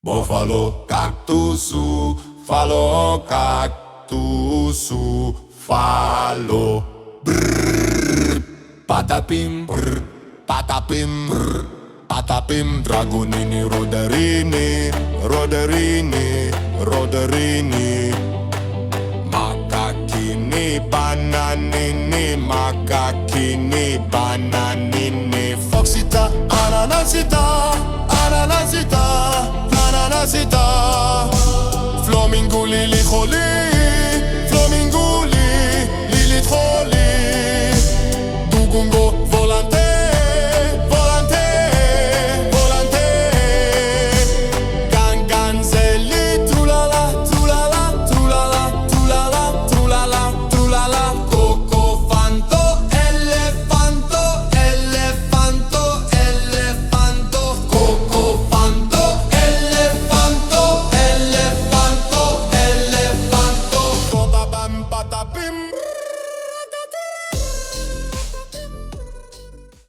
Bofalo, cactusu, falo, cactusu, falo. Brrr, patapim, brr, patapim, brr, patapim. Dragonini, roderini, roderini, roderini. Macachini, bananini, macachini, bananini. Foxita, ananasita, ananasita, ananasita.